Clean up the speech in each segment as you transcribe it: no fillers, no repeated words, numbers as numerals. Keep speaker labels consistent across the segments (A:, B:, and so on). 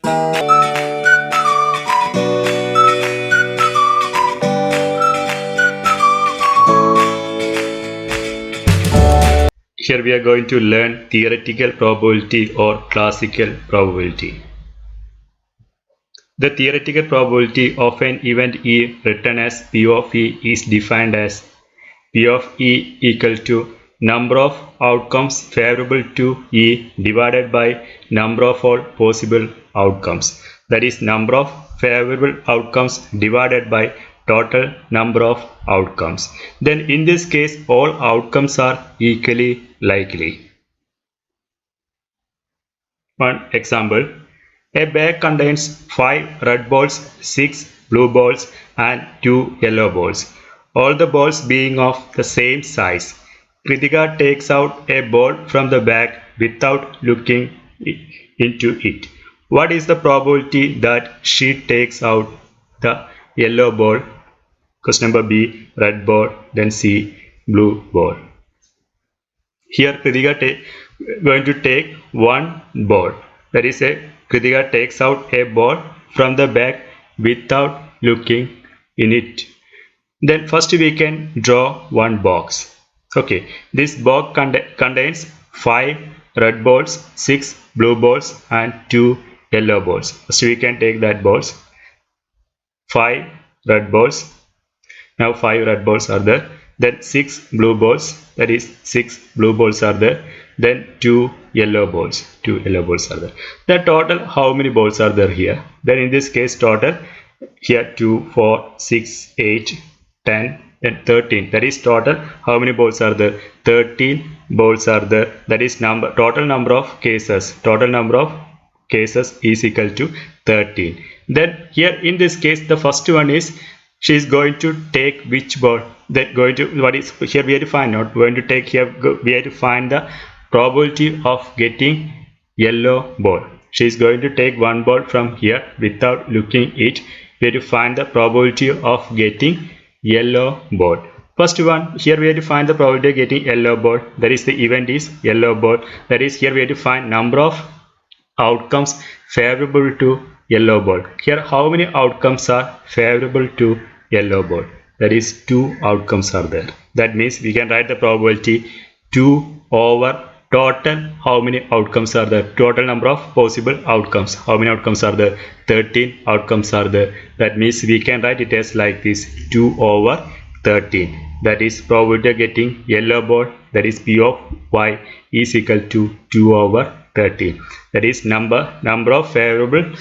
A: Here we are going to learn theoretical probability or classical probability. The theoretical probability of an event E written as P of E is defined as P of E equal to number of outcomes favorable to E divided by number of all possible outcomes. That is number of favorable outcomes divided by total number of outcomes. Then in this case all outcomes are equally likely. One example, a bag contains 5 red balls, 6 blue balls and 2 yellow balls, all the balls being of the same size. Kritika takes out a ball from the bag without looking into it. What is the probability that she takes out the yellow ball? Question number B, red ball, then C, blue ball. Here Kritika going to take one ball. That is Kritika takes out a ball from the bag without looking in it. Then first we can draw one box. Okay, this box contains 5 red balls, 6 blue balls and 2 yellow balls. First we can take that balls. 5 red balls. Now 5 red balls are there. Then 6 blue balls, that is 6 blue balls are there. Then 2 yellow balls, 2 yellow balls are there. The total how many balls are there here? Then in this case total here 2, 4, 6, 8, 10 and 13. That is total how many balls are there? 13 balls are there. That is total number of cases. Total number of cases is equal to 13. Then here in this case the first one is she is going to take which ball. That going to what is here we have to find out. Going to take here we have to find the probability of getting yellow ball. She is going to take one ball from here without looking it. We have to find the probability of getting yellow ball. First one, here we have to find the probability of getting yellow ball. That is the event is yellow ball. That is here we have to find number of outcomes favorable to yellow ball. Here how many outcomes are favorable to yellow ball? That is 2 outcomes are there. That means we can write the probability 2 over total how many outcomes are there. Total number of possible outcomes. How many outcomes are there? 13 outcomes are there. That means we can write it as like this 2 over 13. That is probability of getting yellow ball. That is P of Y is equal to 2 over 13. That is number of favorable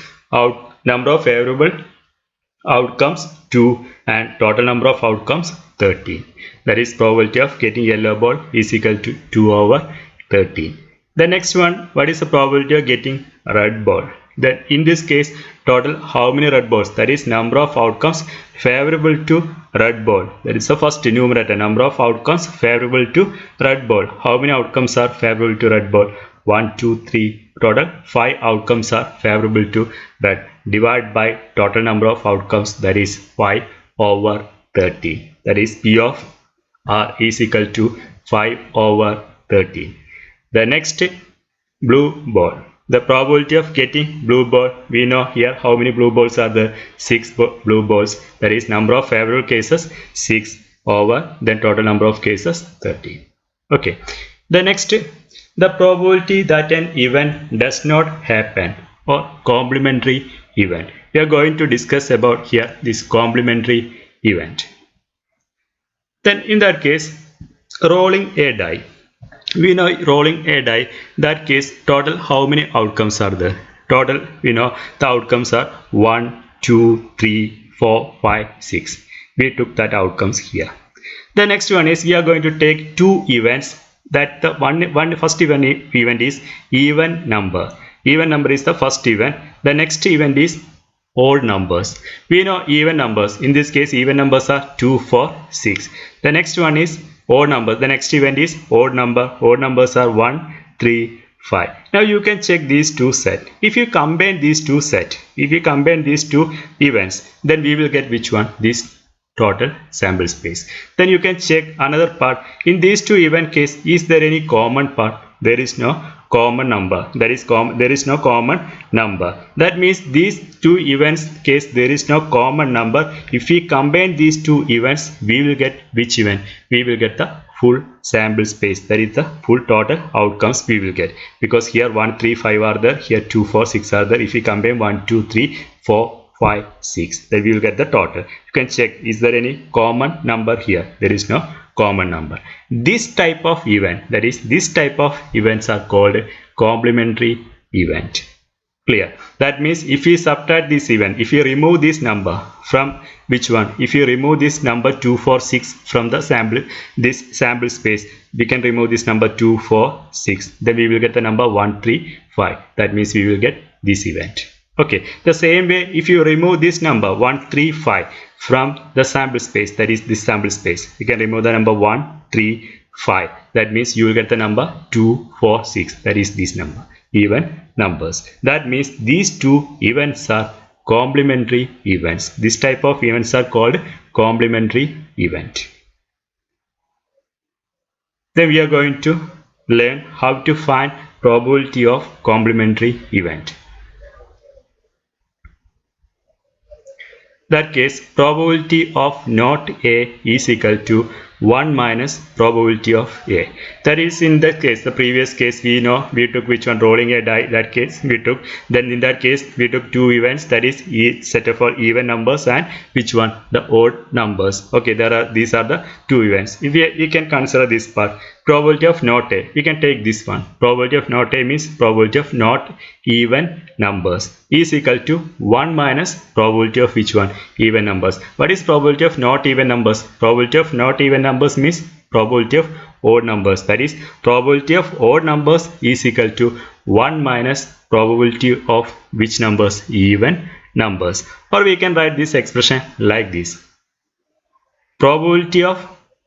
A: outcomes 2 and total number of outcomes 13. That is probability of getting yellow ball is equal to 2 over 13. The next one, what is the probability of getting red ball? Then in this case total how many red balls? That is number of outcomes favorable to red ball. That is the first numerator, number of outcomes favorable to red ball. How many outcomes are favorable to red ball? 1, 2, 3, total 5 outcomes are favorable to red. Divide by total number of outcomes, that is 5 over 30. That is P of R is equal to 5 over 30. The next, blue ball. The probability of getting blue ball, we know here how many blue balls are there? 6 blue balls. That is number of favorable cases 6 over then total number of cases 30. Okay. The next, the probability that an event does not happen or complementary event. We are going to discuss about here this complementary event. Then in that case, rolling a die. We know rolling a die, that case total how many outcomes are there? Total we know the outcomes are 1, 2, 3, 4, 5, 6. We took that outcomes here. The next one is we are going to take two events. That the one first event is even number. Even number is the first event. The next event is odd numbers. We know even numbers. In this case even numbers are 2, 4, 6. The next one is odd number. The next event is odd number. Odd numbers are 1, 3, 5. Now you can check these two sets. If you combine these two sets, if you combine these two events, then we will get which one? This total sample space. Then you can check another part. In these two event case, is there any common part? There is no common number. There is no common number. That means these two events case there is no common number. If we combine these two events, we will get which event? We will get the full sample space. That is the full total outcomes we will get, because here 1 3 5 are there, here 2 4 6 are there. If we combine 1 2 3 4 5 6, then we will get the total. You can check, is there any common number here? There is no common number. This type of event, that is this type of events are called complementary event. Clear? That means if we subtract this event, if you remove this number from which one? If you remove this number 2 4 6 from the sample space, we can remove this number 2 4 6, then we will get the number 1 3 5. That means we will get this event. Okay, the same way if you remove this number 1 3 5 from the sample space, that is this sample space, you can remove the number 1 3 5. That means you will get the number 2 4 6, that is this number, even numbers. That means these two events are complementary events. This type of events are called complementary event. Then we are going to learn how to find probability of complementary event. That case, probability of not A is equal to 1 minus probability of A. That is, in that case, the previous case we know we took which one, rolling a die. That case we took, then in that case we took two events, that is each set of even numbers and which one, the odd numbers. Okay, these are the two events. If we can consider this part, probability of not A, we can take this one. Probability of not A means probability of not even numbers is equal to 1 minus probability of which one, even numbers. What is probability of not even numbers? Probability of not even numbers means probability of odd numbers. That is, probability of odd numbers is equal to 1 minus probability of which numbers, even numbers. Or we can write this expression like this. Probability of,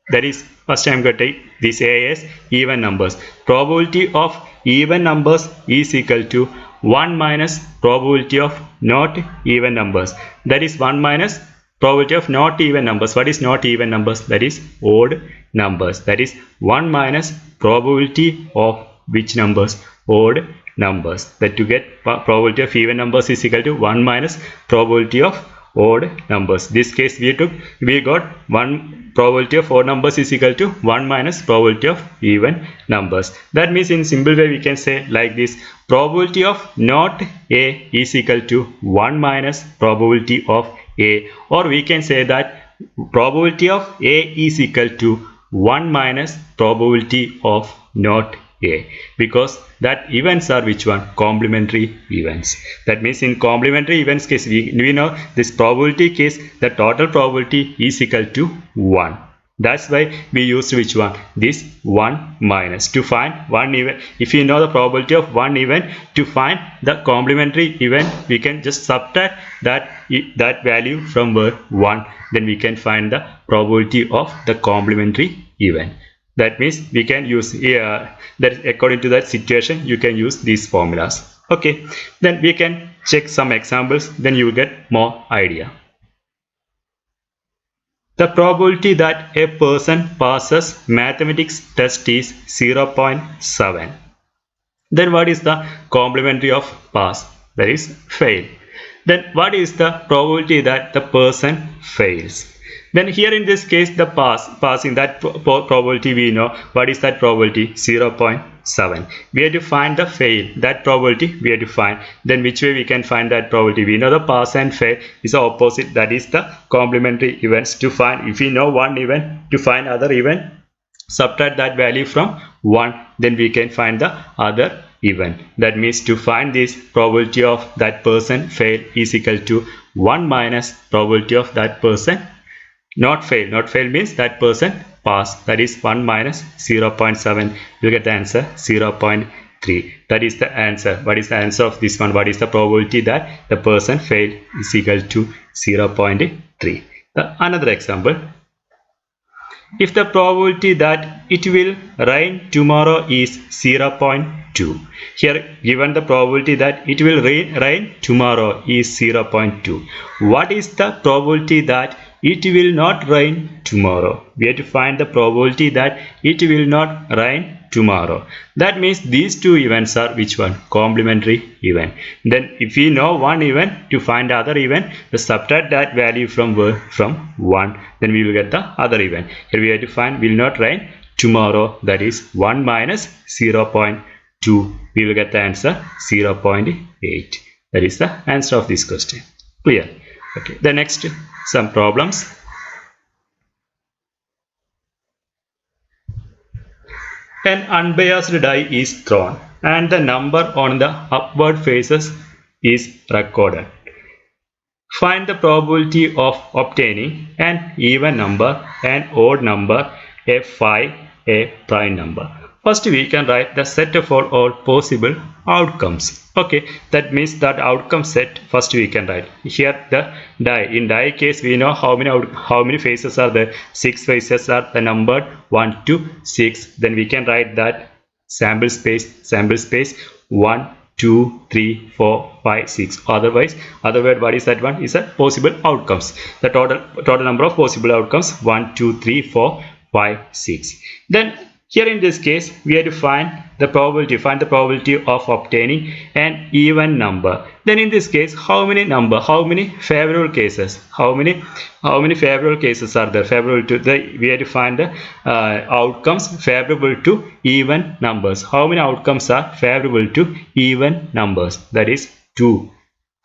A: that is, first I am going to take this A as even numbers. Probability of even numbers is equal to 1 minus probability of not even numbers. That is 1 minus probability of not even numbers. What is not even numbers? That is odd numbers. That is 1 minus probability of which numbers? Odd numbers. That to get probability of even numbers is equal to 1 minus probability of odd numbers. This case we got 1 probability of odd numbers is equal to 1 minus probability of even numbers. That means in simple way we can say like this: probability of not A is equal to 1 minus probability of A, or we can say that probability of A is equal to 1 minus probability of not A, because that events are which one? Complementary events. That means in complementary events case we know this probability case, the total probability is equal to 1. That's why we used which one? This 1 minus to find one event. If you know the probability of one event, to find the complementary event, we can just subtract that value from where 1. Then we can find the probability of the complementary event. That means we can use that according to that situation you can use these formulas. Okay, then we can check some examples, then you will get more idea. The probability that a person passes mathematics test is 0.7. Then what is the complementary of pass? That is fail. Then what is the probability that the person fails? Then here in this case the passing, that probability we know. What is that probability? 0.7. We have to find the fail, that probability we have to find. Then which way we can find that probability? We know the pass and fail is the opposite, that is the complementary events. To find, if we know one event, to find other event, subtract that value from 1, then we can find the other event. That means to find this probability of that person fail is equal to 1 minus probability of that person not fail. Not fail means that person pass. That is 1 minus 0.7. You get the answer 0.3. That is the answer. What is the answer of this one? What is the probability that the person failed is equal to 0.3. Another example. If the probability that it will rain tomorrow is 0.2. Here given the probability that it will rain tomorrow is 0.2. What is the probability that it will not rain tomorrow. We have to find the probability that it will not rain tomorrow. That means these two events are which one? Complementary event. Then if we know one event, to find the other event, we subtract that value from 1, then we will get the other event. Here we have to find will not rain tomorrow, that is 1 minus 0.2. We will get the answer 0.8. That is the answer of this question. Clear? Okay. The next, some problems. An unbiased die is thrown and the number on the upward faces is recorded. Find the probability of obtaining an even number, an odd number, a 5, a prime number. First we can write the set of all possible outcomes. Okay, that means that outcome set first we can write. Here the die, in die case we know how many faces are there. 6 faces are the numbered 1 to 6. Then we can write that sample space 1, 2, 3, 4, 5, 6. Otherwise what is that one? Is a possible outcomes. The total number of possible outcomes 1, 2, 3, 4, 5, 6. Then here in this case we have to find the probability of obtaining an even number. Then in this case how many favorable cases? How many favorable cases are there? Favorable to the, we have to find the outcomes favorable to even numbers. How many outcomes are favorable to even numbers? That is 2,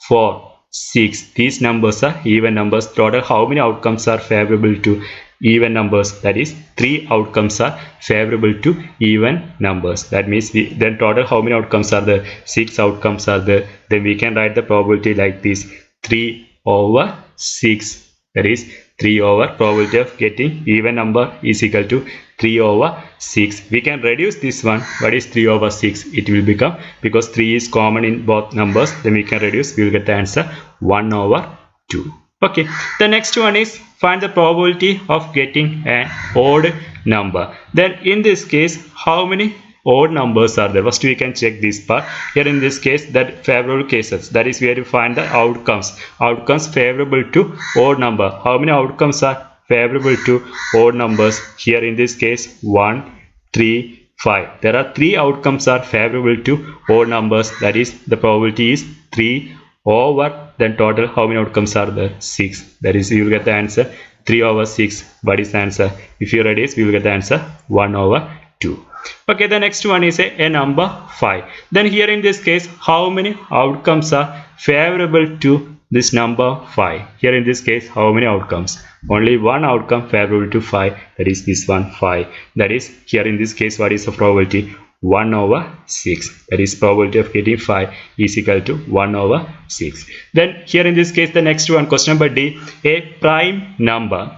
A: 4, 6. These numbers are even numbers. Total how many outcomes are favorable to even numbers? That is 3 outcomes are favorable to even numbers. That means then total how many outcomes are there? 6 outcomes are there. Then we can write the probability like this: 3 over 6. That is 3 over probability of getting even number is equal to 3 over 6. We can reduce this one. What is 3 over 6? It will become, because 3 is common in both numbers, then we can reduce. We will get the answer 1 over 2. Okay, the next one is find the probability of getting an odd number. Then in this case how many odd numbers are there? First we can check this part. Here in this case, that favorable cases, that is we have to find the outcomes favorable to odd number. How many outcomes are favorable to odd numbers? Here in this case 1, 3, 5. There are 3 outcomes are favorable to odd numbers. That is the probability is 3 over, then total how many outcomes are there? 6. That is you will get the answer 3 over 6. What is the answer? If you reduce, we will get the answer 1 over 2. Okay, the next one is a number 5. Then here in this case how many outcomes are favorable to this number 5? Here in this case how many outcomes? Only one outcome favorable to 5, that is this one 5. That is here in this case what is the probability? 1 over 6. That is probability of getting 5 is equal to 1 over 6. Then here in this case the next one, question number D, a prime number.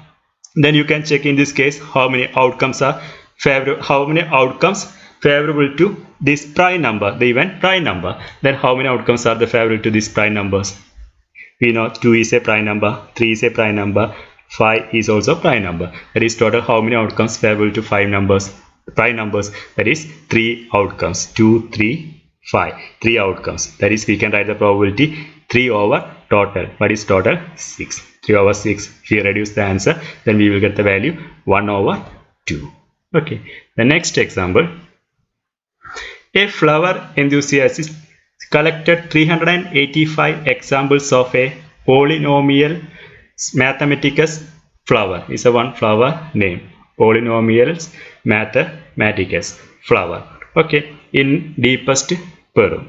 A: Then you can check in this case how many outcomes are favorable, favorable to this prime number, the event prime number. Then how many outcomes are the favorable to these prime numbers? We know 2 is a prime number, 3 is a prime number, 5 is also prime number. That is total how many outcomes favorable to 5 numbers? Prime numbers, that is 3 outcomes. 2, 3, 5. 3 outcomes. That is we can write the probability 3 over total. What is total? 6. 3 over 6. If you reduce the answer, then we will get the value 1 over 2. Okay. The next example. A flower enthusiast collected 385 examples of a polynomial mathematicus flower. Is a one flower name. Polynomials mathematicus flower. Okay, in deepest Peru.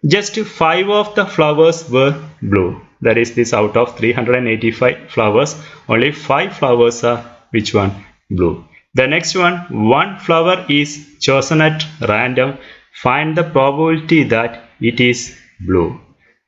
A: Just 5 of the flowers were blue. That is this out of 385 flowers, only 5 flowers are which one? Blue. The next one flower is chosen at random. Find the probability that it is blue.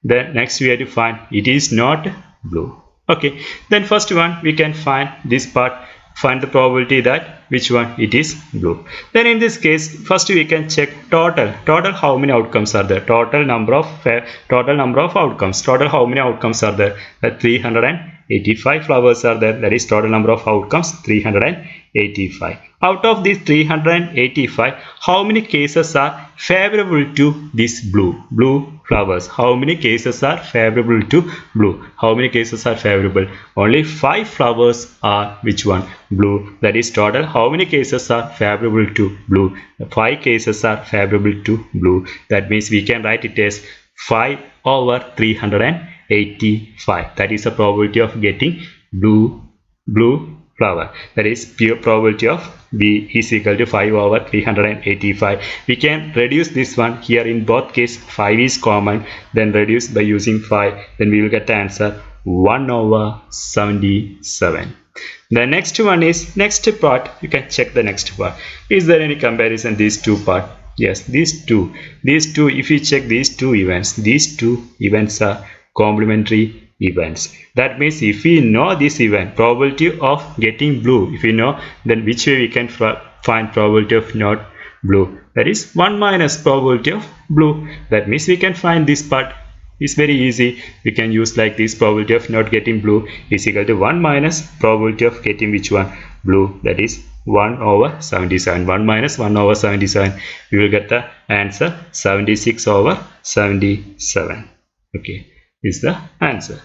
A: Then next we have to find it is not blue. Okay, then first one we can find this part. Find the probability that which one it is blue. Then in this case first we can check total how many outcomes are there? Total number of outcomes. Total how many outcomes are there? 385. 385 flowers are there. That is total number of outcomes 385. Out of these 385, how many cases are favorable to this blue flowers? How many cases are favorable to blue? How many cases are favorable? Only 5 flowers are which one? Blue. That is total. How many cases are favorable to blue? 5 cases are favorable to blue. That means we can write it as 5 over 385. That is the probability of getting blue flower. That is pure probability of B is equal to 5 over 385. We can reduce this one here. In both case 5 is common, then reduce by using 5, then we will get the answer 1 over 77. The next one is next part. You can check the next part. Is there any comparison these two part? Yes, these two, if you check these two events are complementary events. That means if we know this event, probability of getting blue, if we know, then which way we can find probability of not blue? That is 1 minus probability of blue. That means we can find this part. It's very easy. We can use like this: probability of not getting blue is equal to 1 minus probability of getting which one? Blue. That is 1 over 77. 1 minus 1 over 77. We will get the answer 76 over 77. Okay, is the answer.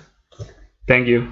A: Thank you.